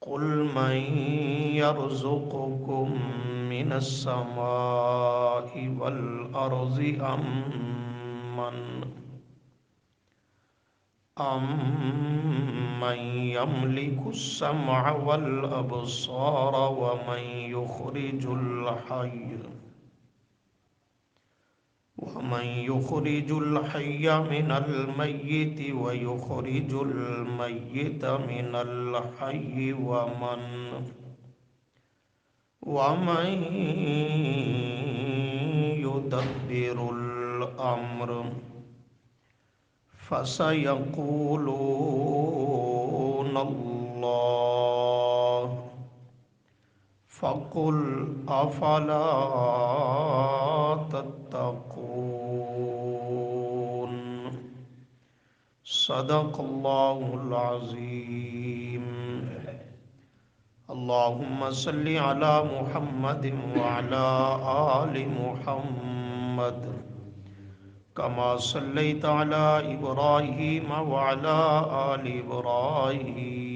قل من يرزقكم من السماء والأرض أمن يملك السمع والأبصار ومن يخرج الحي من الميت ويخرج الميت من الحي ومن يدبر الأمر فسيقولون الله فقل أفلا تتقون صدق الله العظيم اللهم صل على محمد وعلى آل محمد كما صليت على إبراهيم وعلى آل إبراهيم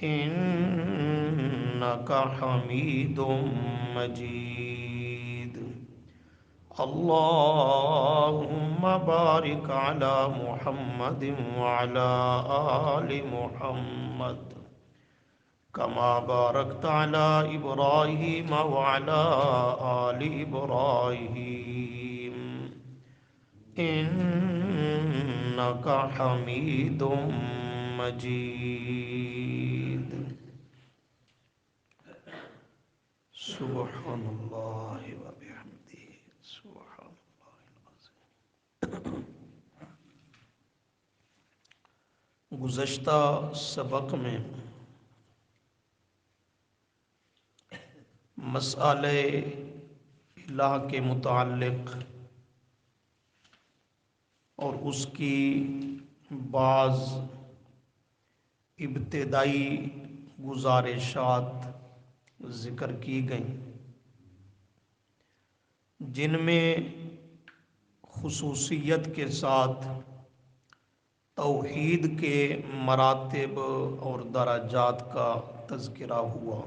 إنك حميد مجيد اللهم بارك على محمد وعلى آل محمد كما باركت على إبراهيم وعلى آل إبراهيم إنك حميد مجيد سبحان اللہ وبحمدہ سبحان اللہ العظیم۔ گزشتہ سبق میں مسئلہ الہ کے متعلق اور اس کی بعض ابتدائی گزارشات ذکر کی گئیں، جن میں خصوصیت کے ساتھ توحید کے مراتب اور درجات کا تذکرہ ہوا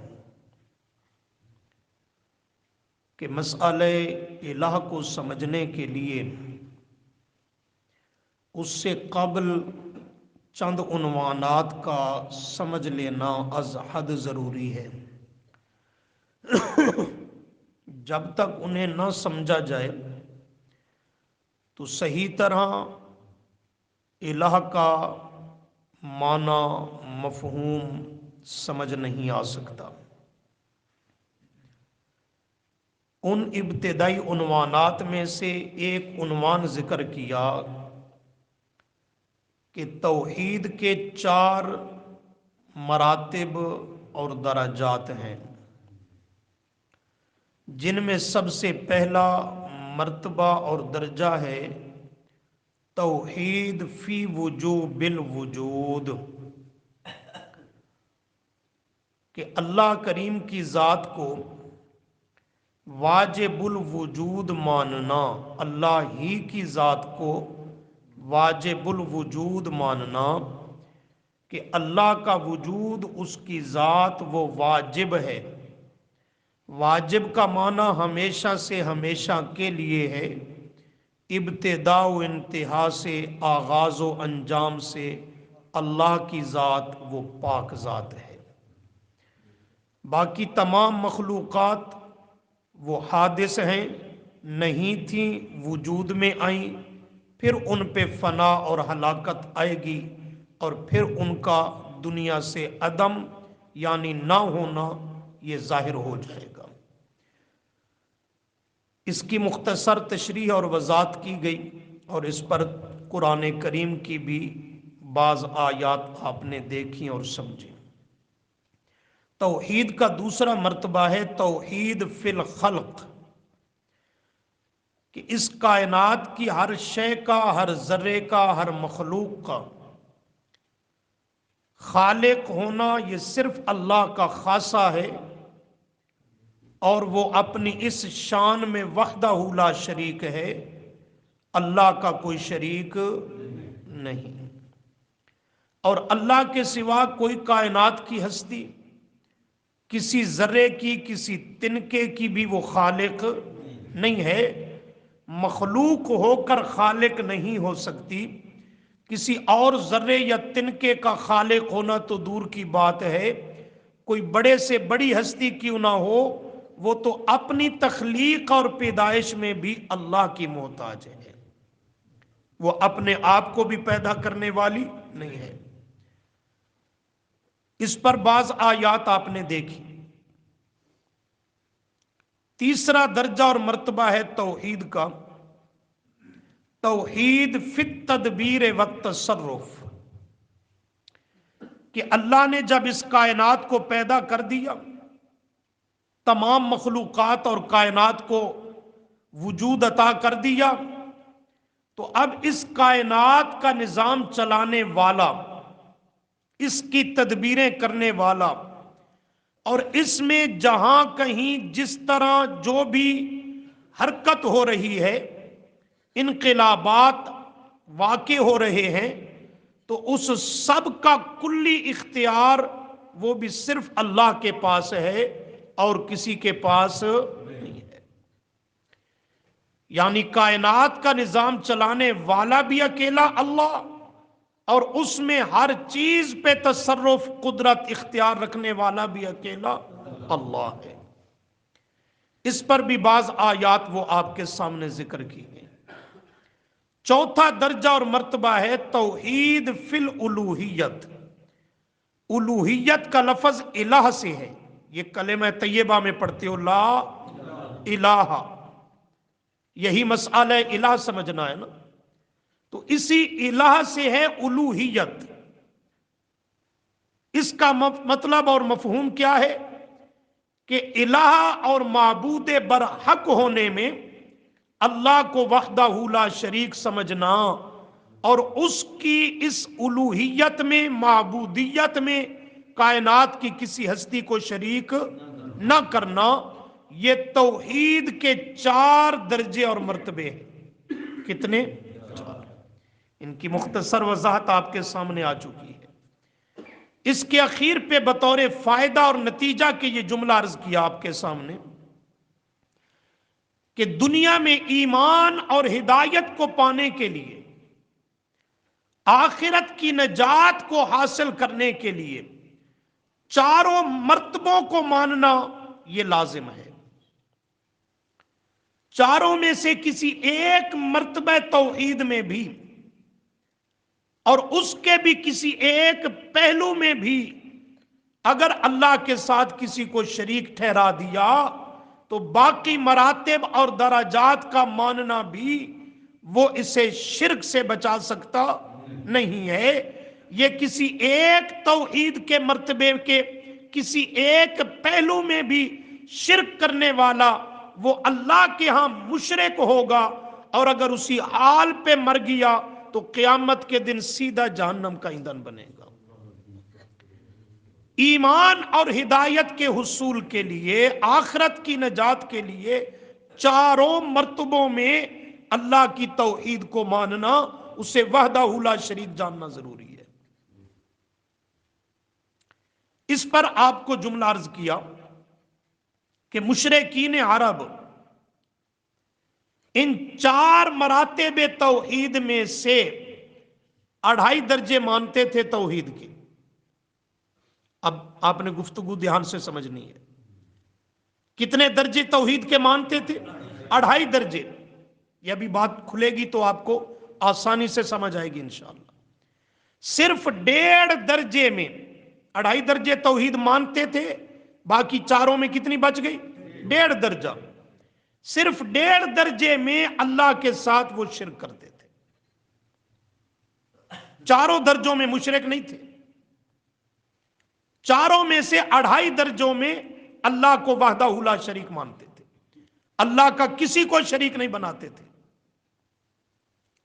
کہ مسئلہ الہ کو سمجھنے کے لیے اس سے قبل چند عنوانات کا سمجھ لینا از حد ضروری ہے۔ جب تک انہیں نہ سمجھا جائے تو صحیح طرح الہ کا معنی مفہوم سمجھ نہیں آ سکتا۔ ان ابتدائی عنوانات میں سے ایک عنوان ذکر کیا کہ توحید کے 4 مراتب اور درجات ہیں، جن میں سب سے پہلا مرتبہ اور درجہ ہے توحید فی وجوب الوجود، کہ اللہ کریم کی ذات کو واجب الوجود ماننا، اللہ ہی کی ذات کو واجب الوجود ماننا کہ اللہ کا وجود اس کی ذات وہ واجب ہے۔ واجب کا معنی ہمیشہ سے ہمیشہ کے لیے ہے، ابتدا و انتہا سے، آغاز و انجام سے اللہ کی ذات وہ پاک ذات ہے۔ باقی تمام مخلوقات وہ حادث ہیں، نہیں تھیں، وجود میں آئیں، پھر ان پہ فنا اور ہلاکت آئے گی، اور پھر ان کا دنیا سے عدم یعنی نہ ہونا یہ ظاہر ہو جائے گا۔ اس کی مختصر تشریح اور وضاحت کی گئی، اور اس پر قرآن کریم کی بھی بعض آیات آپ نے دیکھی اور سمجھی۔ توحید کا دوسرا مرتبہ ہے توحید فی الخلق، کہ اس کائنات کی ہر شے کا، ہر ذرے کا، ہر مخلوق کا خالق ہونا یہ صرف اللہ کا خاصہ ہے، اور وہ اپنی اس شان میں وحدہ لا شریک ہے اللہ کا کوئی شریک نہیں، اور اللہ کے سوا کوئی کائنات کی ہستی، کسی ذرے کی، کسی تنکے کی بھی وہ خالق نہیں ہے، مخلوق ہو کر خالق نہیں ہو سکتی۔ کسی اور ذرے یا تنکے کا خالق ہونا تو دور کی بات ہے، کوئی بڑے سے بڑی ہستی کیوں نہ ہو، وہ تو اپنی تخلیق اور پیدائش میں بھی اللہ کی محتاج ہے، وہ اپنے آپ کو بھی پیدا کرنے والی نہیں ہے۔ اس پر بعض آیات آپ نے دیکھی۔ تیسرا درجہ اور مرتبہ ہے توحید کا، توحید فی التدبیر والتصرف، کہ اللہ نے جب اس کائنات کو پیدا کر دیا، تمام مخلوقات اور کائنات کو وجود عطا کر دیا، تو اب اس کائنات کا نظام چلانے والا، اس کی تدبیریں کرنے والا، اور اس میں جہاں کہیں جس طرح جو بھی حرکت ہو رہی ہے، انقلابات واقع ہو رہے ہیں، تو اس سب کا کلی اختیار وہ بھی صرف اللہ کے پاس ہے اور کسی کے پاس نہیں ہے۔ یعنی کائنات کا نظام چلانے والا بھی اکیلا اللہ، اور اس میں ہر چیز پہ تصرف، قدرت، اختیار رکھنے والا بھی اکیلا اللہ ہے۔ اس پر بھی بعض آیات وہ آپ کے سامنے ذکر کی گئی۔ چوتھا درجہ اور مرتبہ ہے توحید فی الالوہیت۔ الوہیت کا لفظ الہ سے ہے، یہ کلمہ طیبہ میں پڑھتے ہو لا الہ، یہی مسئلہ الہ سمجھنا ہے نا، تو اسی الہ سے ہے الوہیت۔ اس کا مطلب اور مفہوم کیا ہے کہ الہ اور معبود برحق ہونے میں اللہ کو وحدہ لا شریک سمجھنا، اور اس کی اس الوہیت میں، معبودیت میں کائنات کی کسی ہستی کو شریک نہ کرنا، یہ توحید کے 4 درجے اور مرتبے ہیں۔ کتنے؟ 4۔ ان کی مختصر وضاحت آپ کے سامنے آ چکی ہے۔ اس کے اخیر پہ بطور فائدہ اور نتیجہ کے یہ جملہ عرض کیا آپ کے سامنے کہ دنیا میں ایمان اور ہدایت کو پانے کے لیے، آخرت کی نجات کو حاصل کرنے کے لیے 4 مرتبوں کو ماننا یہ لازم ہے۔ 4 میں سے کسی ایک مرتبہ توحید میں بھی، اور اس کے بھی کسی ایک پہلو میں بھی اگر اللہ کے ساتھ کسی کو شریک ٹھہرا دیا، تو باقی مراتب اور درجات کا ماننا بھی وہ اسے شرک سے بچا سکتا نہیں ہے۔ یہ کسی ایک توحید کے مرتبے کے کسی ایک پہلو میں بھی شرک کرنے والا وہ اللہ کے ہاں مشرک ہوگا، اور اگر اسی حال پہ مر گیا تو قیامت کے دن سیدھا جہنم کا ایندھن بنے گا۔ ایمان اور ہدایت کے حصول کے لیے، آخرت کی نجات کے لیے 4 مرتبوں میں اللہ کی توحید کو ماننا، اسے وحدہ لا شریک جاننا ضروری ہے۔ اس پر آپ کو جملہ عرض کیا کہ مشرکین عرب ان 4 مراتب توحید میں سے 2.5 درجے مانتے تھے توحید کے۔ اب آپ نے گفتگو دھیان سے سمجھنی ہے۔ کتنے درجے توحید کے مانتے تھے؟ 2.5 درجے۔ یہ ابھی بات کھلے گی تو آپ کو آسانی سے سمجھ آئے گی انشاءاللہ۔ صرف 1.5 درجے میں، 2.5 درجے توحید مانتے تھے، باقی 4 میں کتنی بچ گئی؟ 1.5 درجہ۔ صرف 1.5 درجے میں اللہ کے ساتھ وہ شرک کرتے تھے، 4 درجوں میں مشرک نہیں تھے۔ 4 میں سے 2.5 درجوں میں اللہ کو وحدہ لا شریک مانتے تھے، اللہ کا کسی کو شریک نہیں بناتے تھے،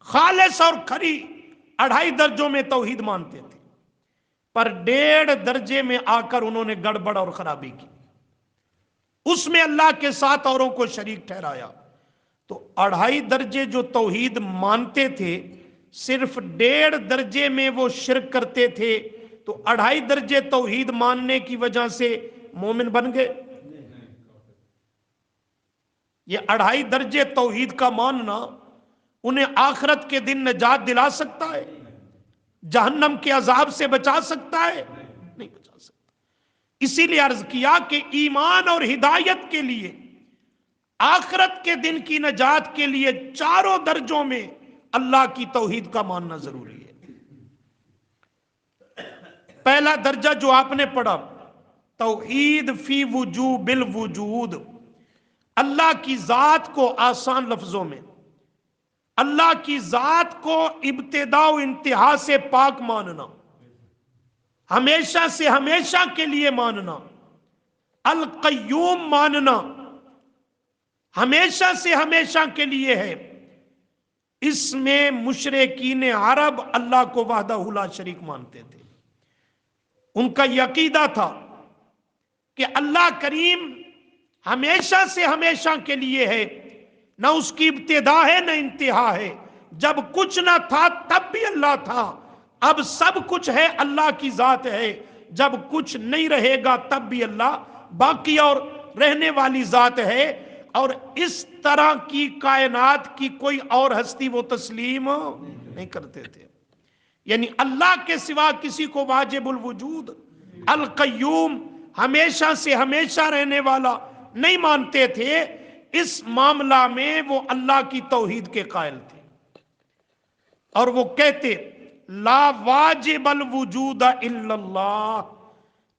خالص اور کھری 2.5 درجوں میں توحید مانتے تھے، پر 1.5 درجے میں آ کر انہوں نے گڑبڑ اور خرابی کی، اس میں اللہ کے ساتھ اوروں کو شریک ٹھہرایا، تو 2.5 درجے جو توحید مانتے تھے، صرف 1.5 درجے میں وہ شرک کرتے تھے، تو 2.5 درجے توحید ماننے کی وجہ سے مومن بن گئے؟ یہ 2.5 درجے توحید کا ماننا انہیں آخرت کے دن نجات دلا سکتا ہے؟ جہنم کے عذاب سے بچا سکتا ہے؟ نہیں بچا سکتا۔ اسی لیے عرض کیا کہ ایمان اور ہدایت کے لیے، آخرت کے دن کی نجات کے لیے، چاروں درجوں میں اللہ کی توحید کا ماننا ضروری ہے۔ پہلا درجہ جو آپ نے پڑھا، توحید فی وجوب الوجود، اللہ کی ذات کو آسان لفظوں میں، اللہ کی ذات کو ابتدا و انتہا سے پاک ماننا، ہمیشہ سے ہمیشہ کے لیے ماننا، القیوم ماننا، ہمیشہ سے ہمیشہ کے لیے ہے۔ اس میں مشرکین عرب اللہ کو وحدہ لا شریک مانتے تھے۔ ان کا یہ عقیدہ تھا کہ اللہ کریم ہمیشہ سے ہمیشہ کے لیے ہے، نہ اس کی ابتدا ہے نہ انتہا ہے۔ جب کچھ نہ تھا تب بھی اللہ تھا، اب سب کچھ ہے، اللہ کی ذات ہے۔ جب کچھ نہیں رہے گا تب بھی اللہ باقی اور رہنے والی ذات ہے۔ اور اس طرح کی کائنات کی کوئی اور ہستی وہ تسلیم نہیں کرتے تھے۔ یعنی اللہ کے سوا کسی کو واجب الوجود، القیوم، ہمیشہ سے ہمیشہ رہنے والا نہیں مانتے تھے۔ اس معاملہ میں وہ اللہ کی توحید کے قائل تھے، اور وہ کہتے لا واجب الوجود الا اللہ،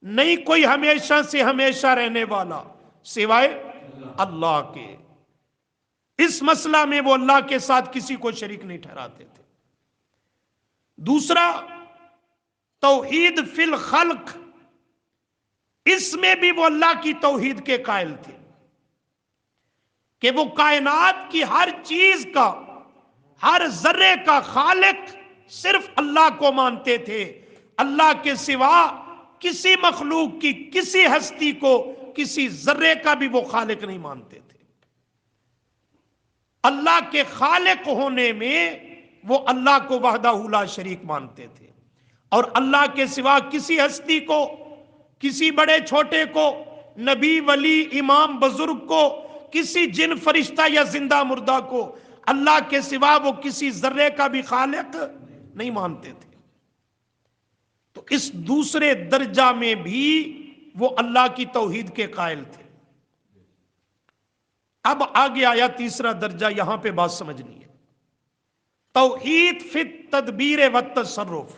نہیں کوئی ہمیشہ سے ہمیشہ رہنے والا سوائے اللہ کے۔ اس مسئلہ میں وہ اللہ کے ساتھ کسی کو شریک نہیں ٹھہراتے تھے۔ دوسرا، توحید فی الخلق، اس میں بھی وہ اللہ کی توحید کے قائل تھے کہ وہ کائنات کی ہر چیز کا، ہر ذرے کا خالق صرف اللہ کو مانتے تھے۔ اللہ کے سوا کسی مخلوق کی، کسی ہستی کو، کسی ذرے کا بھی وہ خالق نہیں مانتے تھے۔ اللہ کے خالق ہونے میں وہ اللہ کو وحدہ لا شریک مانتے تھے، اور اللہ کے سوا کسی ہستی کو، کسی بڑے چھوٹے کو، نبی ولی امام بزرگ کو، کسی جن فرشتہ یا زندہ مردہ کو، اللہ کے سوا وہ کسی ذرے کا بھی خالق نہیں مانتے تھے۔ تو اس دوسرے درجہ میں بھی وہ اللہ کی توحید کے قائل تھے۔ اب آگے آیا تیسرا درجہ، یہاں پہ بات سمجھنی ہے۔ توحید فی التدبیر والتصرف،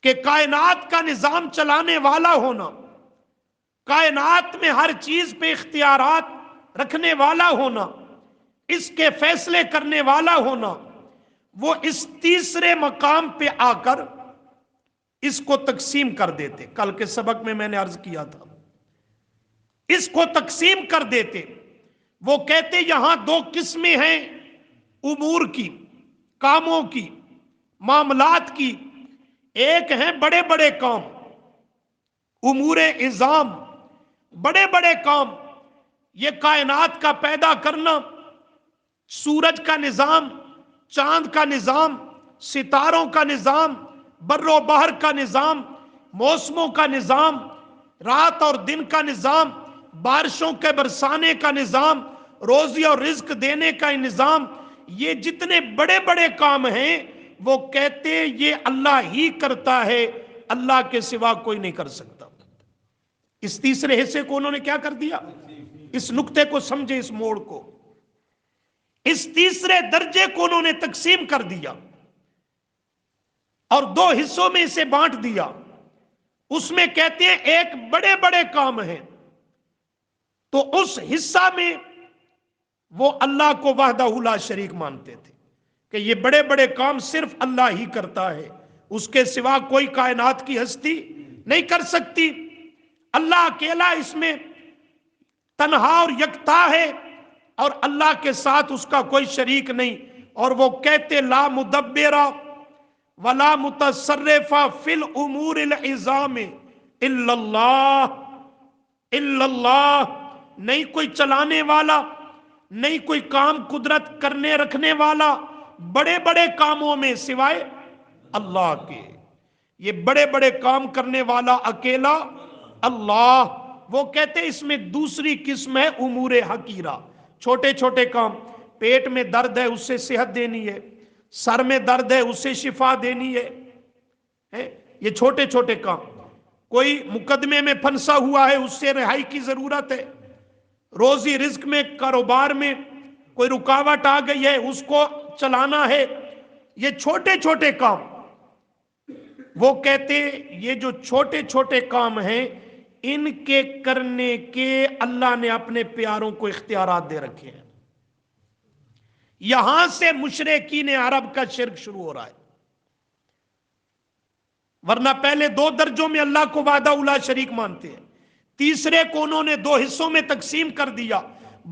کہ کائنات کا نظام چلانے والا ہونا، کائنات میں ہر چیز پہ اختیارات رکھنے والا ہونا، اس کے فیصلے کرنے والا ہونا، وہ اس تیسرے مقام پہ آ کر اس کو تقسیم کر دیتے۔ کل کے سبق میں نے عرض کیا تھا، اس کو تقسیم کر دیتے۔ وہ کہتے یہاں 2 قسمیں ہیں امور کی، کاموں کی، معاملات کی۔ ایک ہیں بڑے بڑے کام، امور عظام، بڑے بڑے کام، یہ کائنات کا پیدا کرنا، سورج کا نظام، چاند کا نظام، ستاروں کا نظام، بر و بحر کا نظام، موسموں کا نظام، رات اور دن کا نظام، بارشوں کے برسانے کا نظام، روزی اور رزق دینے کا نظام، یہ جتنے بڑے بڑے کام ہیں وہ کہتے یہ اللہ ہی کرتا ہے، اللہ کے سوا کوئی نہیں کر سکتا۔ اس تیسرے حصے کو انہوں نے کیا کر دیا؟ اس نقطے کو سمجھے، اس موڑ کو، اس تیسرے درجے کو انہوں نے تقسیم کر دیا اور 2 حصوں میں اسے بانٹ دیا۔ اس میں کہتے ہیں ایک بڑے بڑے کام ہیں، تو اس حصہ میں وہ اللہ کو وحدہ لا شریک مانتے تھے کہ یہ بڑے بڑے کام صرف اللہ ہی کرتا ہے، اس کے سوا کوئی کائنات کی ہستی نہیں کر سکتی۔ اللہ اکیلا اس میں تنہا اور یکتا ہے، اور اللہ کے ساتھ اس کا کوئی شریک نہیں۔ اور وہ کہتے لا مدبرا ولا متصرفا فی الامور العظام الا اللہ، الا اللہ، نہیں کوئی چلانے والا، نہیں کوئی کام قدرت کرنے رکھنے والا بڑے بڑے کاموں میں سوائے اللہ کے. یہ بڑے بڑے کام کرنے والا اکیلا اللہ. وہ کہتے اس میں دوسری قسم ہے امور حقیرہ، چھوٹے چھوٹے کام. پیٹ میں درد ہے اس سے صحت دینی ہے، سر میں درد ہے اس سے شفا دینی ہے. یہ چھوٹے چھوٹے کام. کوئی مقدمے میں پھنسا ہوا ہے اس سے رہائی کی ضرورت ہے. روزی رزق میں کاروبار میں کوئی رکاوٹ آ گئی ہے اس کو چلانا ہے. یہ چھوٹے چھوٹے کام. وہ کہتے یہ جو چھوٹے چھوٹے کام ہیں ان کے کرنے کے اللہ نے اپنے پیاروں کو اختیارات دے رکھے ہیں. یہاں سے مشرکین عرب کا شرک شروع ہو رہا ہے. ورنہ پہلے دو درجوں میں اللہ کو وحدہ لا شریک مانتے ہیں، تیسرے کو انہوں نے دو حصوں میں تقسیم کر دیا.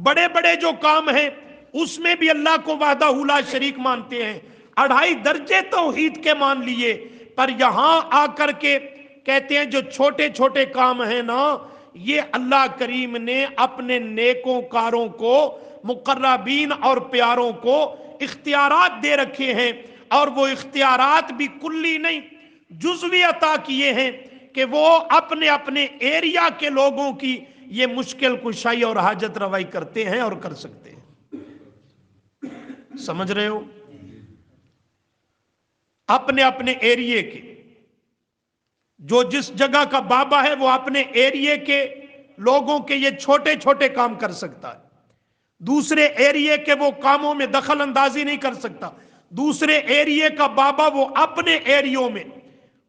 بڑے بڑے جو کام ہیں اس میں بھی اللہ کو وحدہ لا شریک مانتے ہیں. 2.5 درجے توحید کے مان لیے، پر یہاں آ کر کے کہتے ہیں جو چھوٹے چھوٹے کام ہیں نا، یہ اللہ کریم نے اپنے نیکوں کاروں کو، مقربین اور پیاروں کو اختیارات دے رکھے ہیں. اور وہ اختیارات بھی کلی نہیں، جزوی عطا کیے ہیں کہ وہ اپنے اپنے ایریا کے لوگوں کی یہ مشکل کشائی اور حاجت روائی کرتے ہیں اور کر سکتے ہیں. سمجھ رہے ہو؟ اپنے اپنے ایریے کے، جو جس جگہ کا بابا ہے وہ اپنے ایریے کے لوگوں کے یہ چھوٹے چھوٹے کام کر سکتا ہے. دوسرے ایریے کے وہ کاموں میں دخل اندازی نہیں کر سکتا. دوسرے ایریے کا بابا وہ اپنے ایریوں میں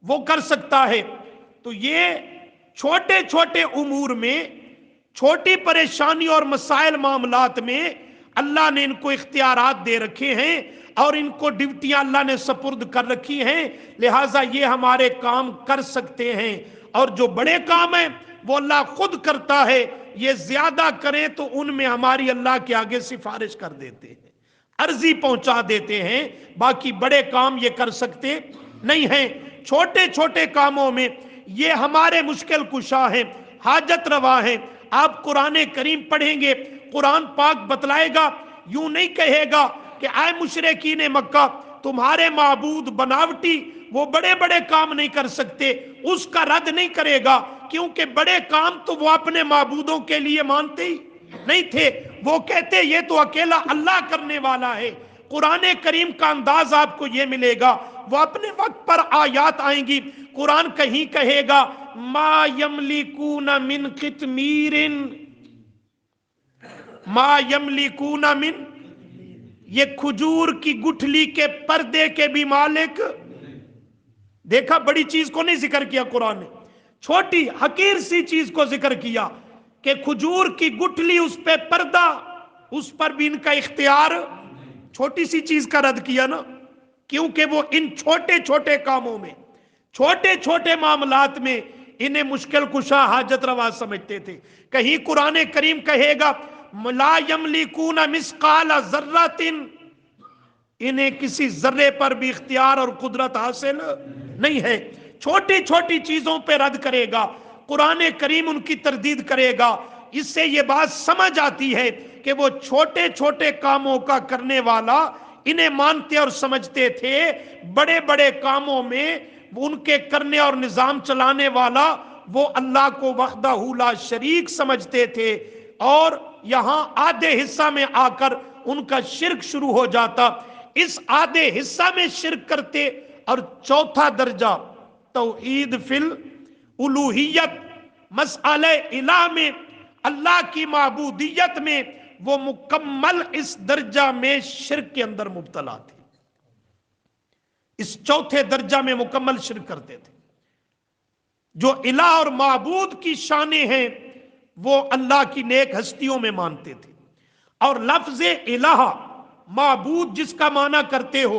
وہ کر سکتا ہے. تو یہ چھوٹے چھوٹے امور میں، چھوٹی پریشانی اور مسائل معاملات میں اللہ نے ان کو اختیارات دے رکھے ہیں اور ان کو ڈیوٹیاں اللہ نے سپرد کر رکھی ہیں. لہٰذا یہ ہمارے کام کر سکتے ہیں. اور جو بڑے کام ہیں وہ اللہ خود کرتا ہے. یہ زیادہ کریں تو ان میں ہماری اللہ کے آگے سفارش کر دیتے ہیں، عرضی پہنچا دیتے ہیں. باقی بڑے کام یہ کر سکتے نہیں ہیں. چھوٹے چھوٹے کاموں میں یہ ہمارے مشکل کشا ہیں، حاجت روا ہیں. آپ قرآن کریم پڑھیں گے، قرآن پاک بتلائے گا. یوں نہیں کہے گا کہ اے مشرکین مکہ تمہارے معبود بناوٹی وہ بڑے بڑے کام نہیں کر سکتے. اس کا رد نہیں کرے گا، کیونکہ بڑے کام تو وہ اپنے معبودوں کے لیے مانتے ہی نہیں تھے. وہ کہتے یہ تو اکیلا اللہ کرنے والا ہے. قرآن کریم کا انداز آپ کو یہ ملے گا. وہ اپنے وقت پر آیات آئیں گی. قرآن کہیں کہے گا ما یملکون من قطمیر، ما یملکون من، یہ کھجور کی گٹھلی کے پردے کے بھی مالک. دیکھا بڑی چیز کو نہیں ذکر کیا قرآن نے، چھوٹی حقیر سی چیز کو ذکر کیا کہ کھجور کی گٹھلی اس پہ پردہ، اس پر بھی ان کا اختیار. چھوٹی سی چیز کا رد کیا نا، کیونکہ وہ ان چھوٹے چھوٹے کاموں میں، چھوٹے چھوٹے معاملات میں انہیں مشکل کشا حاجت روا سمجھتے تھے. کہیں قرآن کریم کہے گا لا یملکون مثقال ذرۃ، انہیں کسی ذرے پر بھی اختیار اور قدرت حاصل نہیں ہے. چھوٹی چھوٹی چیزوں پہ رد کرے گا. قرآن کریم ان کی تردید کرے گا. اس سے یہ بات سمجھ آتی ہے کہ وہ چھوٹے چھوٹے کاموں کا کرنے والا انہیں مانتے اور سمجھتے تھے. بڑے بڑے کاموں میں ان کے کرنے اور نظام چلانے والا وہ اللہ کو وحدہ لا شریک سمجھتے تھے. اور یہاں آدھے حصہ میں آ کر ان کا شرک شروع ہو جاتا. اس آدھے حصہ میں شرک کرتے. اور چوتھا درجہ توحید فی الالوہیت، مسئلہ الہ میں، اللہ کی معبودیت میں وہ مکمل اس درجہ میں شرک کے اندر مبتلا تھے. اس چوتھے درجہ میں مکمل شرک کرتے تھے. جو الہ اور معبود کی شانیں ہیں وہ اللہ کی نیک ہستیوں میں مانتے تھے. اور لفظ الہ، معبود جس کا معنی کرتے ہو،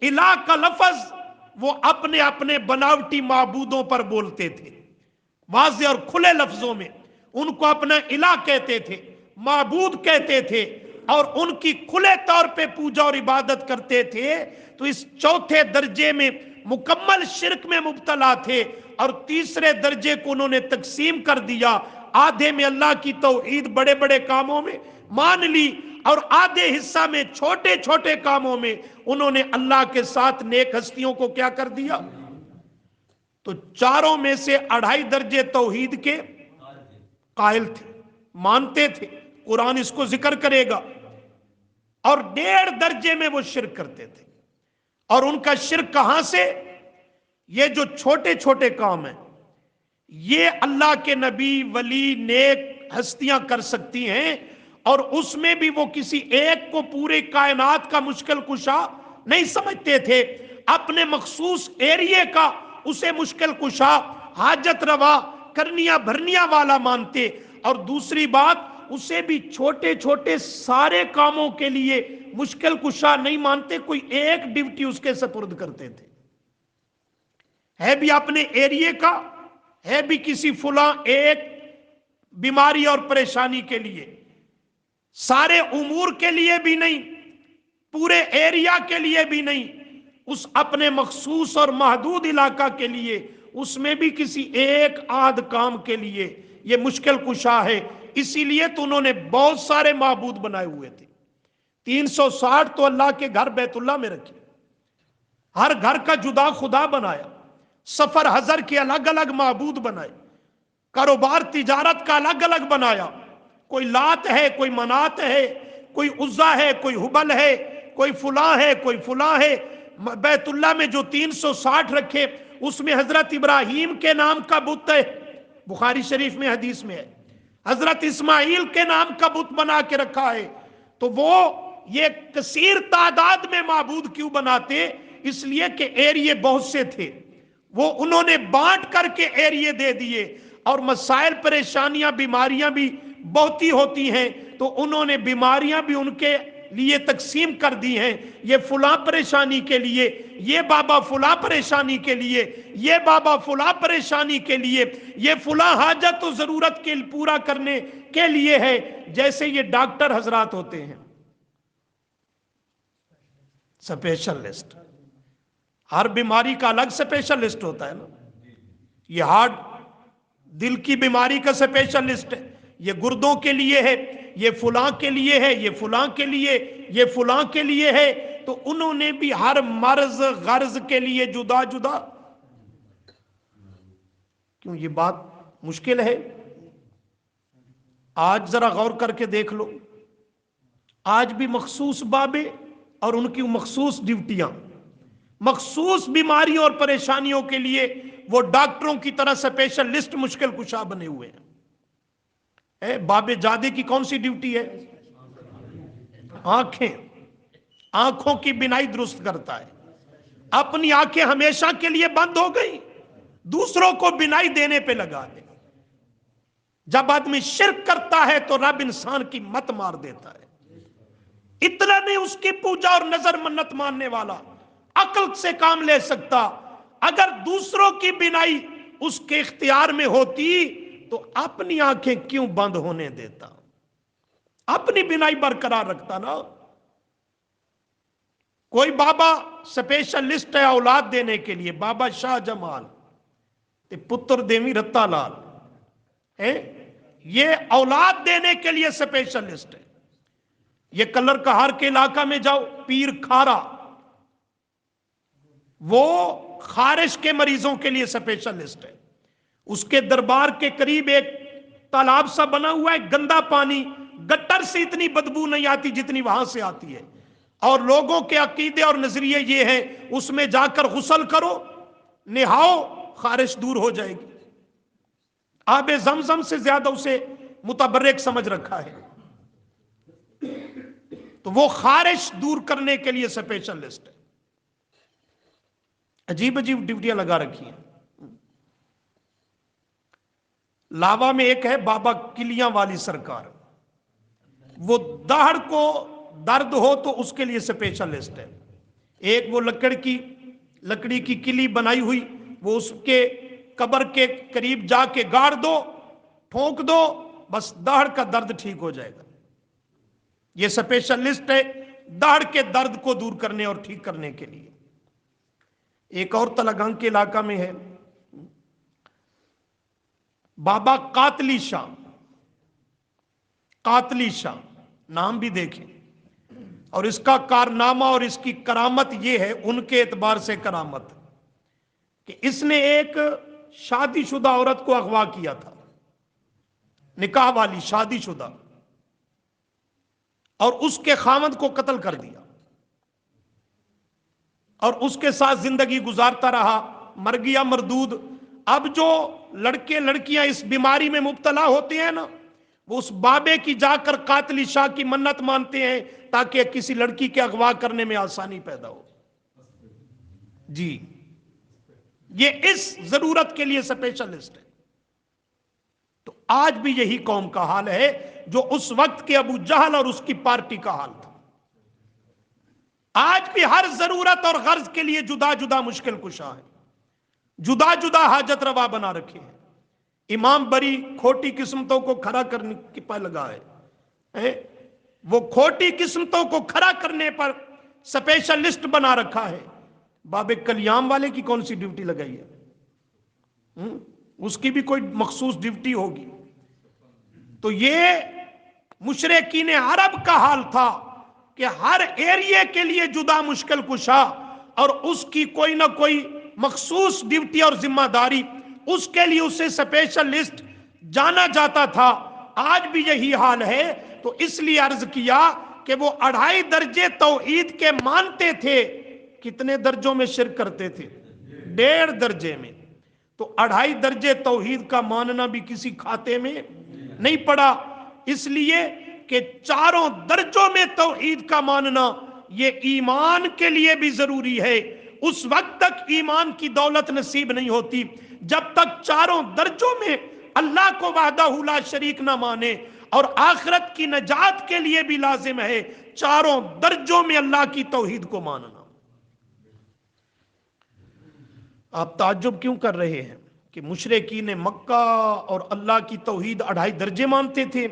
الہ کا لفظ وہ اپنے اپنے بناوٹی معبودوں پر بولتے تھے، واضح اور کھلے لفظوں میں. ان کو اپنا الہ کہتے تھے، معبود کہتے تھے، اور ان کی کھلے طور پہ پوجا اور عبادت کرتے تھے. تو اس چوتھے درجے میں مکمل شرک میں مبتلا تھے. اور تیسرے درجے کو انہوں نے تقسیم کر دیا. آدھے میں اللہ کی توحید بڑے بڑے کاموں میں مان لی، اور آدھے حصہ میں چھوٹے چھوٹے کاموں میں انہوں نے اللہ کے ساتھ نیک ہستیوں کو کیا کر دیا؟ تو چاروں میں سے 2.5 درجے توحید کے قائل تھے، مانتے تھے، قرآن اس کو ذکر کرے گا، اور 1.5 درجے میں وہ شرک کرتے تھے۔ اور ان کا شرک کہاں سے؟ یہ جو چھوٹے چھوٹے کام ہیں یہ اللہ کے نبی، ولی، نیک ہستیاں کر سکتی ہیں، اور اس میں بھی وہ کسی ایک کو پورے کائنات کا مشکل کشا نہیں سمجھتے تھے، اپنے مخصوص ایریے کا اسے مشکل کشا، حاجت روا، کرنیاں بھرنیاں والا مانتے، اور دوسری بات اسے بھی چھوٹے چھوٹے سارے کاموں کے لیے مشکل کشا نہیں مانتے، کوئی ایک ڈیوٹی اس کے سپرد کرتے تھے، ہے بھی اپنے ایریے کا، ہے بھی کسی فلاں ایک بیماری اور پریشانی کے لیے، سارے امور کے لیے بھی نہیں، پورے ایریا کے لیے بھی نہیں، اس اپنے مخصوص اور محدود علاقہ کے لیے، اس میں بھی کسی ایک آدھ کام کے لیے یہ مشکل کشا ہے۔ اسی لیے تو انہوں نے بہت سارے معبود بنائے ہوئے تھے، 360 تو اللہ کے گھر بیت اللہ میں رکھے، ہر گھر کا جدا خدا بنایا، سفر حضر کے الگ الگ معبود بنائے، کاروبار تجارت کا الگ الگ بنایا، کوئی لات ہے، کوئی منات ہے، کوئی عزا ہے، کوئی حبل ہے، کوئی فلاں ہے، کوئی فلاں ہے۔ بیت اللہ میں جو 360 رکھے اس میں حضرت ابراہیم کے نام کا بت ہے، بخاری شریف میں حدیث میں ہے، حضرت اسماعیل کے نام کا بت بنا کے رکھا ہے۔ تو وہ یہ کثیر تعداد میں معبود کیوں بناتے؟ اس لیے کہ ایریے بہت سے تھے، وہ انہوں نے بانٹ کر کے ایریے دے دیے، اور مسائل پریشانیاں بیماریاں بھی بہتی ہوتی ہیں، تو انہوں نے بیماریاں بھی ان کے لیے تقسیم کر دی ہیں، یہ فلاں پریشانی کے لیے، یہ بابا فلاں پریشانی کے لیے، یہ بابا فلاں پریشانی کے لیے، یہ فلاں حاجت و ضرورت کے پورا کرنے کے لیے ہے۔ جیسے یہ ڈاکٹر حضرات ہوتے ہیں اسپیشلسٹ، ہر بیماری کا الگ اسپیشلسٹ ہوتا ہے نا، یہ ہارٹ دل کی بیماری کا اسپیشلسٹ ہے، یہ گردوں کے لیے ہے، یہ فلاں کے لیے ہے، یہ فلاں کے لیے، یہ فلاں کے لیے ہے۔ تو انہوں نے بھی ہر مرض غرض کے لیے جدا جدا، کیوں یہ بات مشکل ہے؟ آج ذرا غور کر کے دیکھ لو، آج بھی مخصوص بابے اور ان کی مخصوص ڈیوٹیاں، مخصوص بیماریوں اور پریشانیوں کے لیے وہ ڈاکٹروں کی طرح اسپیشل لسٹ مشکل کشا بنے ہوئے ہیں۔ بابے جادے کی کون سی ڈیوٹی ہے؟ آنکھیں، آنکھوں کی بینائی درست کرتا ہے، اپنی آنکھیں ہمیشہ کے لیے بند ہو گئی، دوسروں کو بینائی دینے پہ لگا دے۔ جب آدمی شرک کرتا ہے تو رب انسان کی مت مار دیتا ہے۔ اتنا نہیں اس کی پوجا اور نظر منت ماننے والا عقل سے کام لے سکتا، اگر دوسروں کی بینائی اس کے اختیار میں ہوتی تو اپنی آنکھیں کیوں بند ہونے دیتا، اپنی بینائی برقرار رکھتا نا۔ کوئی بابا سپیشل لسٹ ہے اولاد دینے کے لیے، بابا شاہ جمال تے پتر دیوی رتا لال، یہ اولاد دینے کے لیے سپیشل لسٹ ہے۔ یہ کلر کہار کے علاقہ میں جاؤ، پیر کھارا، وہ خارش کے مریضوں کے لیے سپیشل لسٹ ہے۔ اس کے دربار کے قریب ایک تالاب سا بنا ہوا ہے، گندا پانی، گٹر سے اتنی بدبو نہیں آتی جتنی وہاں سے آتی ہے، اور لوگوں کے عقیدے اور نظریے یہ ہیں اس میں جا کر غسل کرو، نہاؤ، خارش دور ہو جائے گی۔ آب زمزم سے زیادہ اسے متبرک سمجھ رکھا ہے، تو وہ خارش دور کرنے کے لیے سپیشل لسٹ ہے۔ عجیب عجیب ڈیوٹیاں لگا رکھی ہیں۔ لاوا میں ایک ہے بابا کلیاں والی سرکار، وہ دہڑ کو درد ہو تو اس کے لیے سپیشل لسٹ ہے۔ ایک وہ لکڑی کی کلی بنائی ہوئی، وہ اس کے قبر کے قریب جا کے گاڑ دو، ٹھونک دو، بس دہڑ کا درد ٹھیک ہو جائے گا۔ یہ سپیشل لسٹ ہے دہڑ کے درد کو دور کرنے اور ٹھیک کرنے کے لیے۔ ایک اور تلگنگ کے علاقہ میں ہے بابا قاتلی شاہ، قاتلی شاہ نام بھی دیکھیں، اور اس کا کارنامہ اور اس کی کرامت یہ ہے، ان کے اعتبار سے کرامت، کہ اس نے ایک شادی شدہ عورت کو اغوا کیا تھا، نکاح والی شادی شدہ، اور اس کے خاوند کو قتل کر دیا، اور اس کے ساتھ زندگی گزارتا رہا، مر گیا مردود۔ اب جو لڑکے لڑکیاں اس بیماری میں مبتلا ہوتے ہیں نا، وہ اس بابے کی جا کر قاتل شاہ کی منت مانتے ہیں تاکہ کسی لڑکی کے اغوا کرنے میں آسانی پیدا ہو۔ جی، یہ اس ضرورت کے لیے اسپیشلسٹ ہے۔ تو آج بھی یہی قوم کا حال ہے جو اس وقت کے ابو جہل اور اس کی پارٹی کا حال تھا۔ آج بھی ہر ضرورت اور غرض کے لیے جدا جدا مشکل کشا ہے، جدا جدا حاجت روا بنا رکھے ہیں۔ امام بری کھوٹی قسمتوں کو کھڑا کرنے کی پہ لگا ہے، وہ کھوٹی قسمتوں کو کھڑا کرنے پر اسپیشلسٹ بنا رکھا ہے۔ باب کلیام والے کی کون سی ڈیوٹی لگائی ہے؟ اس کی بھی کوئی مخصوص ڈیوٹی ہوگی۔ تو یہ مشرکین عرب کا حال تھا کہ ہر ایریے کے لیے جدا مشکل کشا، اور اس کی کوئی نہ کوئی مخصوص ڈیوٹی اور ذمہ داری، اس کے لیے اسے اسپیشلسٹ جانا جاتا تھا۔ آج بھی یہی حال ہے۔ تو اس لیے عرض کیا کہ وہ 2.5 درجے توحید کے مانتے تھے، کتنے درجوں میں شرک کرتے تھے؟ 1.5 درجے میں۔ تو 2.5 درجے توحید کا ماننا بھی کسی کھاتے میں نہیں پڑا، اس لیے کہ 4 درجوں میں توحید کا ماننا یہ ایمان کے لیے بھی ضروری ہے۔ اس وقت تک ایمان کی دولت نصیب نہیں ہوتی جب تک 4 درجوں میں اللہ کو وحدہ لا شریک نہ مانے، اور آخرت کی نجات کے لیے بھی لازم ہے 4 درجوں میں اللہ کی توحید کو ماننا۔ آپ تعجب کیوں کر رہے ہیں کہ مشرکین مکہ اور اللہ کی توحید 2.5 درجے مانتے تھے؟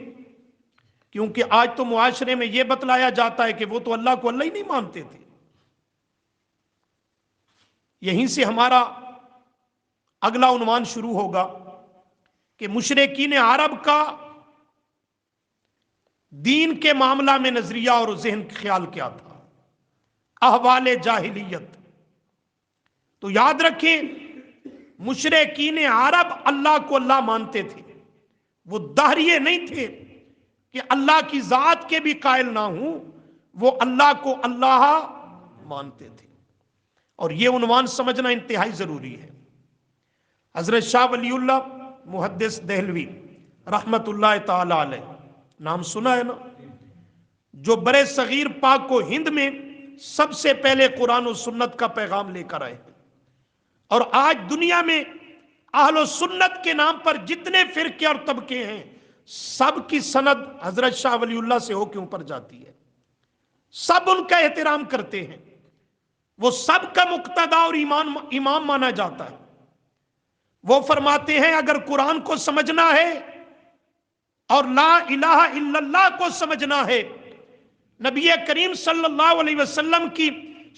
کیونکہ آج تو معاشرے میں یہ بتلایا جاتا ہے کہ وہ تو اللہ کو اللہ ہی نہیں مانتے تھے۔ یہیں سے ہمارا اگلا عنوان شروع ہوگا کہ مشرکین عرب کا دین کے معاملہ میں نظریہ اور ذہن خیال کیا تھا، احوال جاہلیت۔ تو یاد رکھیں، مشرکین عرب اللہ کو اللہ مانتے تھے، وہ دہریے نہیں تھے کہ اللہ کی ذات کے بھی قائل نہ ہوں، وہ اللہ کو اللہ مانتے تھے۔ اور یہ عنوان سمجھنا انتہائی ضروری ہے۔ حضرت شاہ ولی اللہ محدث دہلوی رحمت اللہ تعالی علیہ، نام سنا ہے نا، جو برے صغیر پاک و ہند میں سب سے پہلے قرآن و سنت کا پیغام لے کر آئے، اور آج دنیا میں اہل و سنت کے نام پر جتنے فرقے اور طبقے ہیں، سب کی سند حضرت شاہ ولی اللہ سے ہو کے اوپر جاتی ہے، سب ان کا احترام کرتے ہیں، وہ سب کا مقتدا اور امام مانا جاتا ہے۔ وہ فرماتے ہیں اگر قرآن کو سمجھنا ہے اور لا الہ الا اللہ کو سمجھنا ہے، نبی کریم صلی اللہ علیہ وسلم کی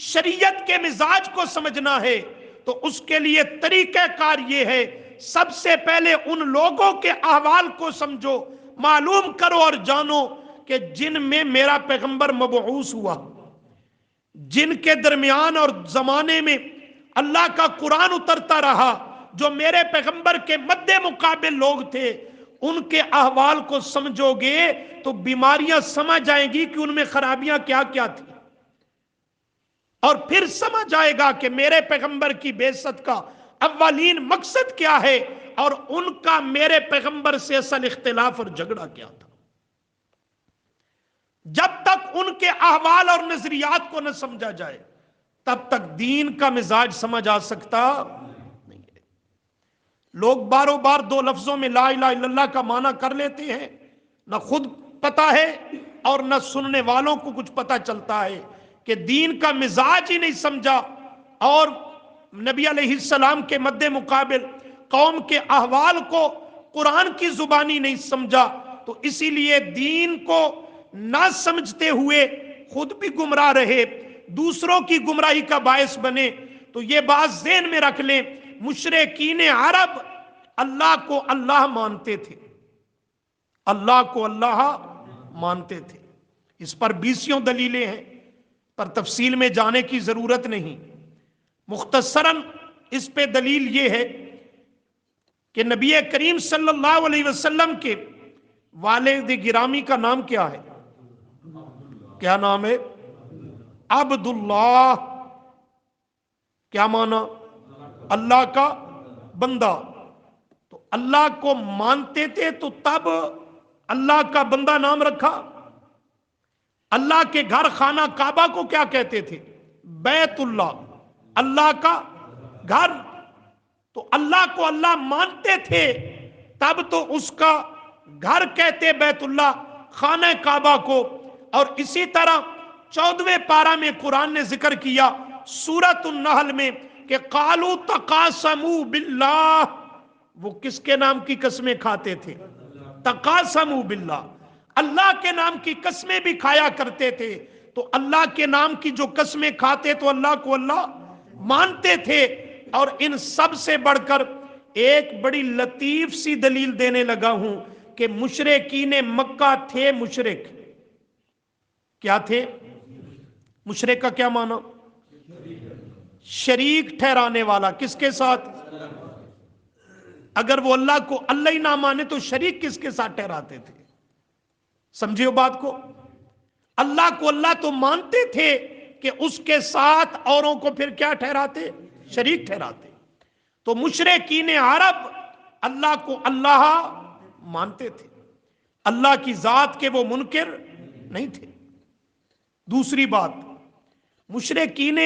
شریعت کے مزاج کو سمجھنا ہے، تو اس کے لیے طریقہ کار یہ ہے، سب سے پہلے ان لوگوں کے احوال کو سمجھو، معلوم کرو اور جانو کہ جن میں میرا پیغمبر مبعوث ہوا، جن کے درمیان اور زمانے میں اللہ کا قرآن اترتا رہا، جو میرے پیغمبر کے مد مقابل لوگ تھے، ان کے احوال کو سمجھو گے تو بیماریاں سمجھ جائیں گی کہ ان میں خرابیاں کیا کیا تھی، اور پھر سمجھ آئے گا کہ میرے پیغمبر کی بعثت کا اولین مقصد کیا ہے، اور ان کا میرے پیغمبر سے اصل اختلاف اور جھگڑا کیا تھا۔ جب تک ان کے احوال اور نظریات کو نہ سمجھا جائے تب تک دین کا مزاج سمجھ آ سکتا نہیں ہے۔ لوگ باروں بار 2 لفظوں میں لا الہ الا اللہ کا معنی کر لیتے ہیں، نہ خود پتہ ہے اور نہ سننے والوں کو کچھ پتہ چلتا ہے کہ دین کا مزاج ہی نہیں سمجھا، اور نبی علیہ السلام کے مد مقابل قوم کے احوال کو قرآن کی زبانی نہیں سمجھا، تو اسی لیے دین کو نہ سمجھتے ہوئے خود بھی گمراہ رہے، دوسروں کی گمراہی کا باعث بنے۔ تو یہ بات ذہن میں رکھ لیں، مشرکین عرب اللہ کو اللہ مانتے تھے، اللہ کو اللہ مانتے تھے، اس پر بیسیوں دلیلیں ہیں، پر تفصیل میں جانے کی ضرورت نہیں۔ مختصراً اس پہ دلیل یہ ہے کہ نبی کریم صلی اللہ علیہ وسلم کے والد گرامی کا نام کیا ہے؟ کیا نام ہے؟ عبداللہ۔ کیا مانا؟ اللہ کا بندہ۔ تو اللہ کو مانتے تھے تو تب اللہ کا بندہ نام رکھا۔ اللہ کے گھر خانہ کعبہ کو کیا کہتے تھے؟ بیت اللہ، اللہ کا گھر۔ تو اللہ کو اللہ مانتے تھے تب تو اس کا گھر کہتے بیت اللہ، خانہ کعبہ کو۔ اور اسی طرح 14ویں پارہ میں قرآن نے ذکر کیا سورۃ النحل میں کہ قالوا تقاسموا باللہ، وہ کس کے نام کی قسمیں کھاتے تھے؟ تقاسموا باللہ، اللہ کے نام کی قسمیں بھی کھایا کرتے تھے۔ تو اللہ کے نام کی جو قسمیں کھاتے تو اللہ کو اللہ مانتے تھے۔ اور ان سب سے بڑھ کر ایک بڑی لطیف سی دلیل دینے لگا ہوں کہ مشرکین مکہ تھے مشرک۔ کیا تھے؟ مشرک کا کیا معنی؟ شریک ٹھہرانے والا۔ کس کے ساتھ؟ اگر وہ اللہ کو اللہ ہی نہ مانے تو شریک کس کے ساتھ ٹھہراتے تھے؟ سمجھیو بات کو۔ اللہ کو اللہ تو مانتے تھے کہ اس کے ساتھ اوروں کو پھر کیا ٹھہراتے؟ شریک ٹھہراتے۔ تو مشرکین عرب اللہ کو اللہ مانتے تھے، اللہ کی ذات کے وہ منکر نہیں تھے۔ دوسری بات، مشرکین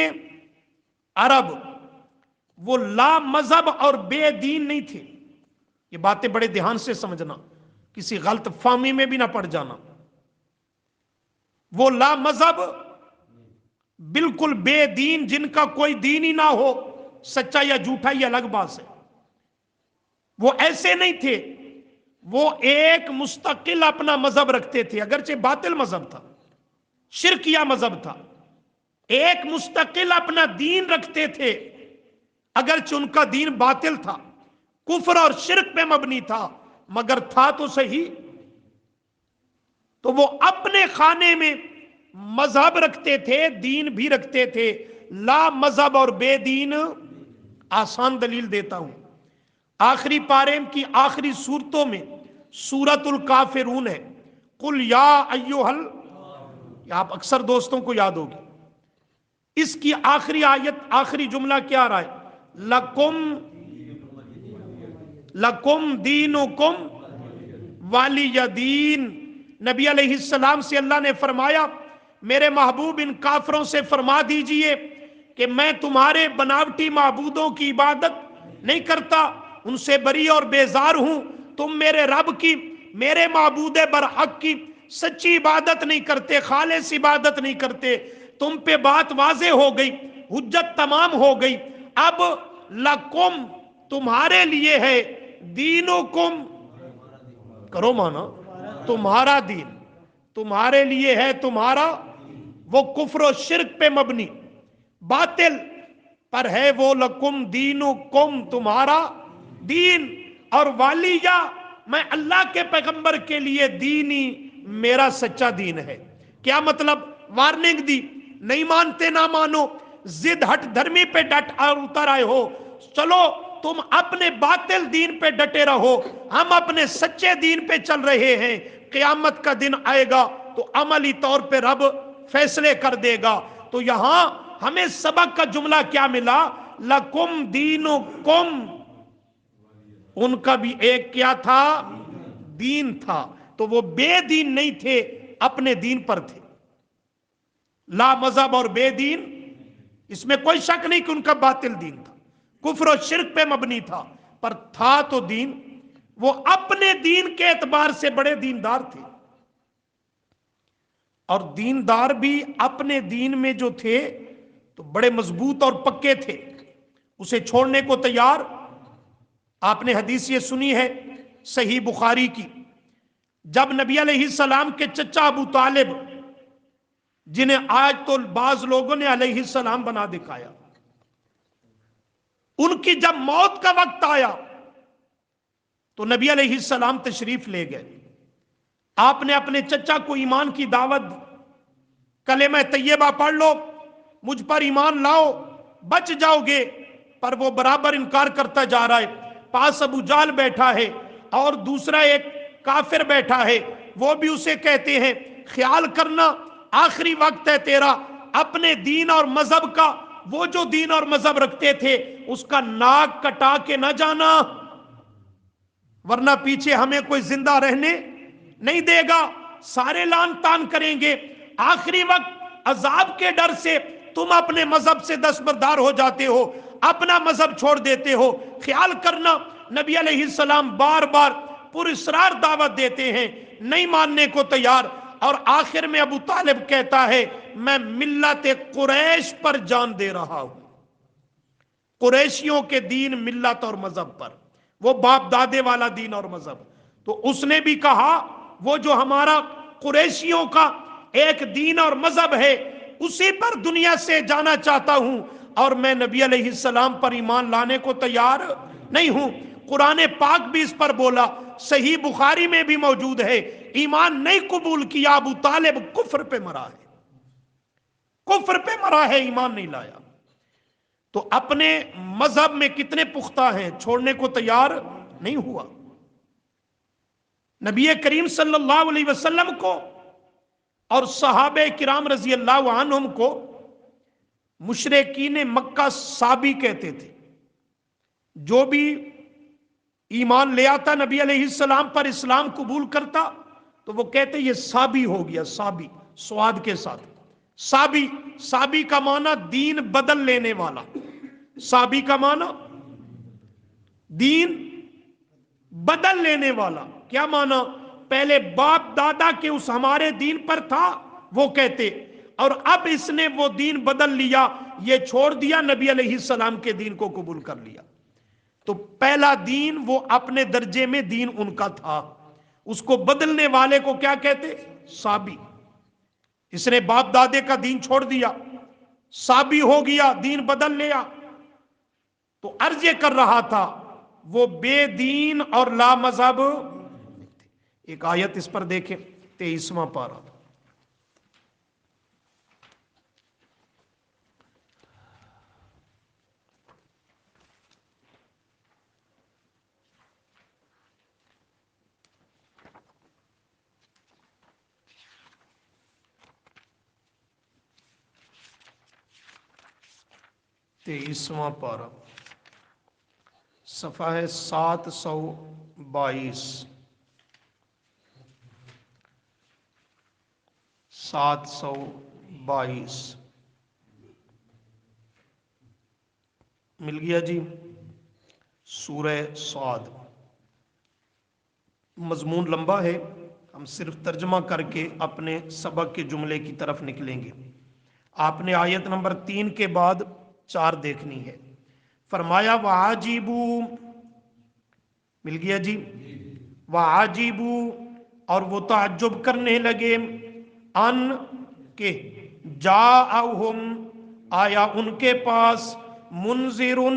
عرب وہ لا مذہب اور بے دین نہیں تھے۔ یہ باتیں بڑے دھیان سے سمجھنا، کسی غلط فہمی میں بھی نہ پڑ جانا۔ وہ لا مذہب، بالکل بے دین، جن کا کوئی دین ہی نہ ہو، سچا یا جھوٹا یہ الگ بات ہے، وہ ایسے نہیں تھے۔ وہ ایک مستقل اپنا مذہب رکھتے تھے، اگرچہ باطل مذہب تھا، شرکیہ مذہب تھا۔ ایک مستقل اپنا دین رکھتے تھے، اگرچہ ان کا دین باطل تھا، کفر اور شرک پہ مبنی تھا، مگر تھا تو صحیح۔ تو وہ اپنے خانے میں مذہب رکھتے تھے، دین بھی رکھتے تھے۔ لا مذہب اور بے دین، آسان دلیل دیتا ہوں۔ آخری پارے کی آخری صورتوں میں سورۃ الکافرون ہے، قل یا ایھا آپ اکثر دوستوں کو یاد ہوگی۔ اس کی آخری آیت، آخری جملہ کیا رہا ہے؟ لکم دینکم ولی دین۔ نبی علیہ السلام سے اللہ نے فرمایا میرے محبوب ان کافروں سے فرما دیجئے کہ میں تمہارے بناوٹی معبودوں کی عبادت نہیں کرتا، ان سے بری اور بیزار ہوں۔ تم میرے رب کی، میرے معبود برحق کی سچی عبادت نہیں کرتے، خالص عبادت نہیں کرتے۔ تم پہ بات واضح ہو گئی، حجت تمام ہو گئی۔ اب لکم تمہارے لیے ہے، دینکم کرو مانا تمہارا دین، تمہارے لیے ہے تمہارا، وہ کفر و شرک پہ مبنی باطل پر ہے، وہ لکم دینکم تمہارا دین۔ اور والیہ میں اللہ کے پیغمبر کے لیے دینی میرا سچا دین ہے۔ کیا مطلب؟ وارننگ دی، نہیں مانتے نہ مانو، ضد ہٹ دھرمی پہ ڈٹ اور اتر آئے ہو، چلو تم اپنے باطل دین پہ ڈٹے رہو، ہم اپنے سچے دین پہ چل رہے ہیں۔ قیامت کا دن آئے گا تو عملی طور پہ رب فیصلے کر دے گا۔ تو یہاں ہمیں سبق کا جملہ کیا ملا؟ لکم دینکم، ان کا بھی ایک کیا تھا؟ دین تھا۔ تو وہ بے دین نہیں تھے، اپنے دین پر تھے۔ لا مذہب اور بے دین، اس میں کوئی شک نہیں کہ ان کا باطل دین تھا، کفر و شرک پہ مبنی تھا، پر تھا تو دین۔ وہ اپنے دین کے اعتبار سے بڑے دیندار تھے، اور دیندار بھی اپنے دین میں جو تھے تو بڑے مضبوط اور پکے تھے، اسے چھوڑنے کو تیار۔ آپ نے حدیث یہ سنی ہے صحیح بخاری کی، جب نبی علیہ السلام کے چچا ابو طالب، جنہیں آج تو بعض لوگوں نے علیہ السلام بنا دکھایا، ان کی جب موت کا وقت آیا تو نبی علیہ السلام تشریف لے گئے۔ آپ نے اپنے چچا کو ایمان کی دعوت دی، کلمہ طیبہ پڑھ لو، مجھ پر ایمان لاؤ، بچ جاؤ گے، پر وہ برابر انکار کرتا جا رہا ہے۔ پاس ابو جال بیٹھا ہے اور دوسرا ایک کافر بیٹھا ہے، وہ بھی اسے کہتے ہیں خیال کرنا آخری وقت ہے تیرا، اپنے دین اور مذہب کا، وہ جو دین اور مذہب رکھتے تھے اس کا ناک کٹا کے نہ جانا، ورنہ پیچھے ہمیں کوئی زندہ رہنے نہیں دے گا، سارے لان تان کریں گے۔ آخری وقت عذاب کے ڈر سے تم اپنے مذہب سے دستبردار ہو جاتے ہو، اپنا مذہب چھوڑ دیتے ہو۔ خیال کرنا نبی علیہ السلام بار بار پر اصرار دعوت دیتے ہیں، نہیں ماننے کو تیار، اور آخر میں ابو طالب کہتا ہے میں ملت قریش پر جان دے رہا ہوں، قریشیوں کے دین، ملت اور مذہب پر، وہ باپ دادے والا دین اور مذہب۔ تو اس نے بھی کہا وہ جو ہمارا قریشیوں کا ایک دین اور مذہب ہے اسی پر دنیا سے جانا چاہتا ہوں، اور میں نبی علیہ السلام پر ایمان لانے کو تیار نہیں ہوں۔ قرآن پاک بھی اس پر بولا، صحیح بخاری میں بھی موجود ہے، ایمان نہیں قبول کیا ابو طالب کفر پہ مرا ہے، کفر پہ مرا ہے، ایمان نہیں لایا۔ تو اپنے مذہب میں کتنے پختہ ہیں، چھوڑنے کو تیار نہیں ہوا۔ نبی کریم صلی اللہ علیہ وسلم کو اور صحابہ کرام رضی اللہ عنہم کو مشرکین مکہ صابی کہتے تھے، جو بھی ایمان لے آتا نبی علیہ السلام پر، اسلام قبول کرتا تو وہ کہتے یہ صابی ہو گیا، صابی سواد کے ساتھ، صابی، صابی کا معنی دین بدل لینے والا، صابی کا معنی دین بدل لینے والا۔ کیا معنی؟ پہلے باپ دادا کے اس ہمارے دین پر تھا وہ کہتے، اور اب اس نے وہ دین بدل لیا، یہ چھوڑ دیا، نبی علیہ السلام کے دین کو قبول کر لیا۔ تو پہلا دین وہ اپنے درجے میں دین ان کا تھا، اس کو بدلنے والے کو کیا کہتے؟ صابی۔ اس نے باپ دادے کا دین چھوڑ دیا، صابی ہو گیا، دین بدل لیا۔ تو عرض یہ کر رہا تھا وہ بے دین اور لا مذہب۔ ایک آیت اس پر دیکھیں، 23واں پارہ، تیئیسواں پارہ، صفحہ ہے 722، 722 مل گیا جی؟ سورہ صاد۔ مضمون لمبا ہے، ہم صرف ترجمہ کر کے اپنے سبق کے جملے کی طرف نکلیں گے۔ آپ نے آیت نمبر 3 کے بعد 4 دیکھنی ہے۔ فرمایا وَعَجِبُوا، مل گیا جی؟ وَعَجِبُوا، اور وہ تعجب کرنے لگے، ان کے جاءہم، آیا ان کے پاس، منذرن،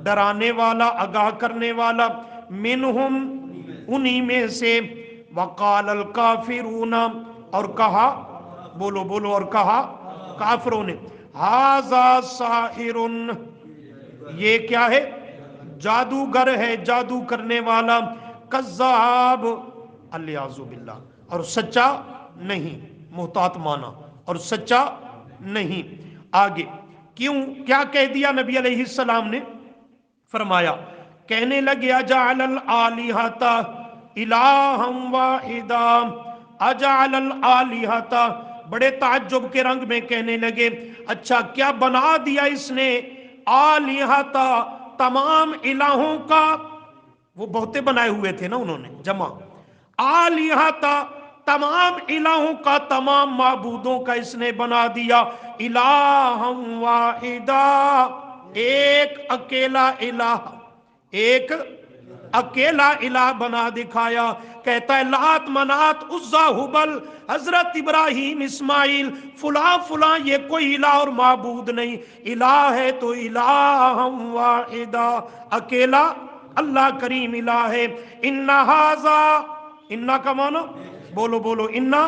ڈرانے والا، آگاہ کرنے والا، منہم، انہی میں سے، وقال الکافرون، اور کہا، بولو بولو، اور کہا کافروں نے، ھذا ساحر، یہ کیا ہے؟ جادوگر ہے، جادو کرنے والا، کذاب، الیاذ باللہ، اور سچا نہیں، محتاط مانا، اور سچا نہیں۔ آگے کیوں کیا کہہ دیا نبی علیہ السلام نے؟ فرمایا، کہنے لگے اجعل الآلہۃ الہا واحدا، اجعل الآلہۃ، بڑے تعجب کے رنگ میں کہنے لگے اچھا کیا بنا دیا اس نے، آلہۃ، تمام الہوں کا، وہ بہتے بنائے ہوئے تھے نا انہوں نے، جمع، آلہۃ، تمام الہوں کا، تمام معبودوں کا اس نے بنا دیا، الہا واحدا، ایک اکیلا الہ، ایک اکیلا الہ بنا دکھایا۔ کہتا ہے لات، منات، عزا، ہبل، حضرت ابراہیم، اسماعیل، فلاں فلاں، یہ کوئی الہ اور معبود نہیں، الہ ہے تو الہ واحدا، اکیلا اللہ کریم الہ ہے۔ ان ھذا، انا کا معنی، بولو بولو، انا،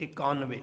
91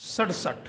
67,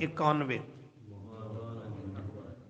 91,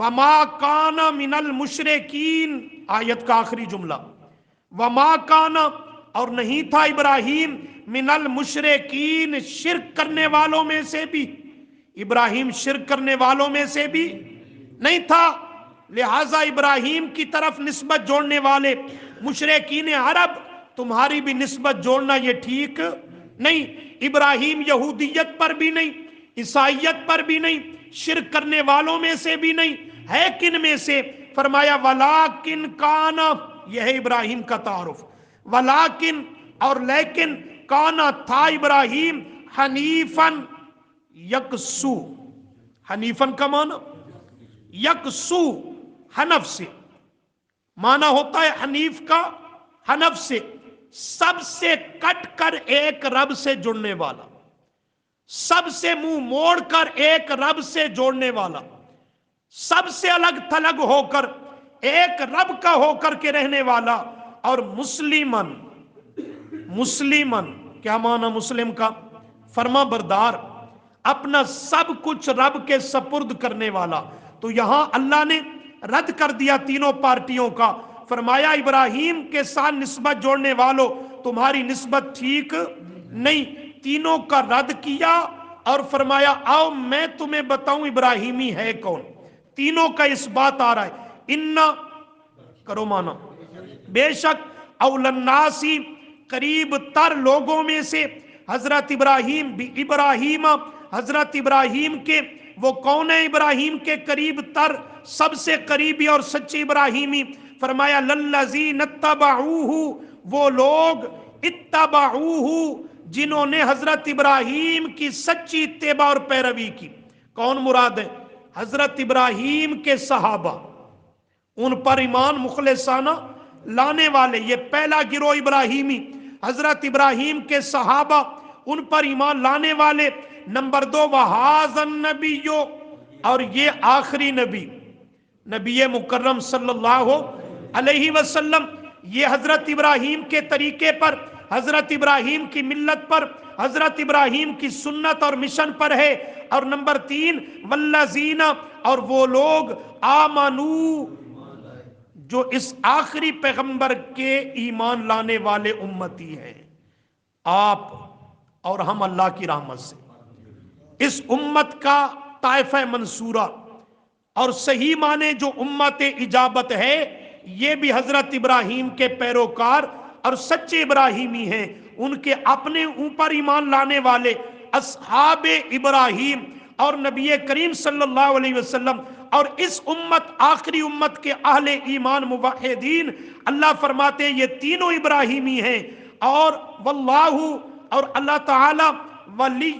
وما کانا من المشرکین، آیت کا آخری جملہ، وما کانا، اور نہیں تھا ابراہیم، من المشرکین، شرک کرنے والوں میں سے بھی، ابراہیم شرک کرنے والوں میں سے بھی نہیں تھا، لہذا ابراہیم کی طرف نسبت جوڑنے والے مشرکین عرب، تمہاری بھی نسبت جوڑنا یہ ٹھیک نہیں، ابراہیم یہودیت پر بھی نہیں، عیسائیت پر بھی نہیں، شرک کرنے والوں میں سے بھی نہیں، ہے کن میں سے؟ فرمایا ولیکن کانا، یہ ہے ابراہیم کا تعارف، ولیکن، اور لیکن، کانا، تھا ابراہیم، حنیفن، یکسو، حنیفن کا معنی یکسو، حنف سے، معنی ہوتا ہے حنیف کا حنف سے، سب سے کٹ کر ایک رب سے جڑنے والا، سب سے منہ موڑ کر ایک رب سے جوڑنے والا، سب سے الگ تھلگ ہو کر ایک رب کا ہو کر کے رہنے والا، اور مسلمن، مسلمن کیا معنی مسلم کا؟ فرما بردار، اپنا سب کچھ رب کے سپرد کرنے والا۔ تو یہاں اللہ نے رد کر دیا تینوں پارٹیوں کا، فرمایا ابراہیم کے ساتھ نسبت جوڑنے والوں، تمہاری نسبت ٹھیک نہیں، تینوں کا رد کیا، اور فرمایا آؤ میں تمہیں بتاؤں ابراہیمی ہے کون۔ تینوں کا اس بات آ رہا ہے، انا، کرو مانا، بے شک، اول الناسی، قریب تر لوگوں میں سے، حضرت ابراہیم بھی، ابراہیم، حضرت ابراہیم کے، وہ کون ہے ابراہیم کے قریب تر، سب سے قریبی اور سچے ابراہیمی؟ فرمایا للذین اتبعوہ، وہ لوگ، اتبعوہ، جنہوں نے حضرت ابراہیم کی سچی اتباع اور پیروی کی۔ کون مراد ہے؟ حضرت ابراہیم کے صحابہ، ان پر ایمان مخلصانہ لانے والے، یہ پہلا گروہ ابراہیمی، حضرت ابراہیم کے صحابہ، ان پر ایمان لانے والے۔ نمبر دو، وَهَذَا النَّبِيُّ، اور یہ آخری نبی، نبی مکرم صلی اللہ علیہ وسلم، یہ حضرت ابراہیم کے طریقے پر، حضرت ابراہیم کی ملت پر، حضرت ابراہیم کی سنت اور مشن پر ہے۔ اور نمبر تین، والذین، اور وہ لوگ، آمنو، جو اس آخری پیغمبر کے ایمان لانے والے امتی ہیں۔ آپ اور ہم اللہ کی رحمت سے اس امت کا طائفہ منصورہ، اور صحیح معنی جو امت اجابت ہے، یہ بھی حضرت ابراہیم کے پیروکار اور سچے ابراہیمی ہیں، ان کے اپنے اوپر ایمان لانے والے اصحاب ابراہیم اور نبی کریم صلی اللہ علیہ وسلم، اور اس امت، آخری امت کے اہل ایمان موحدین، اللہ فرماتے ہیں یہ تینوں ابراہیمی ہیں۔ اور واللہ، اور اللہ تعالی، ولی،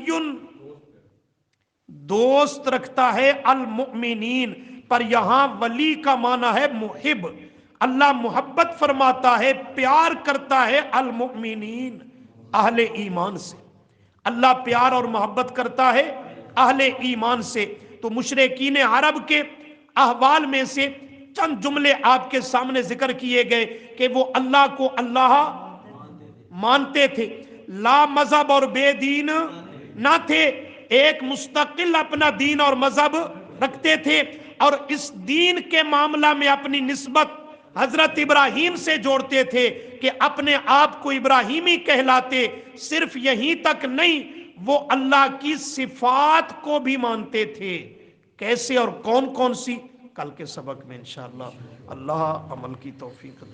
دوست رکھتا ہے، المؤمنین، پر یہاں ولی کا معنی ہے محب، اللہ محبت فرماتا ہے، پیار کرتا ہے، المؤمنین، اہل ایمان سے، اللہ پیار اور محبت کرتا ہے اہل ایمان سے۔ تو مشرکین عرب کے احوال میں سے چند جملے آپ کے سامنے ذکر کیے گئے کہ وہ اللہ کو اللہ مانتے تھے، لا مذہب اور بے دین نہ تھے، ایک مستقل اپنا دین اور مذہب رکھتے تھے، اور اس دین کے معاملہ میں اپنی نسبت حضرت ابراہیم سے جوڑتے تھے کہ اپنے آپ کو ابراہیمی کہلاتے۔ صرف یہیں تک نہیں، وہ اللہ کی صفات کو بھی مانتے تھے، کیسے اور کون کون سی؟ کل کے سبق میں انشاءاللہ، اللہ عمل کی توفیق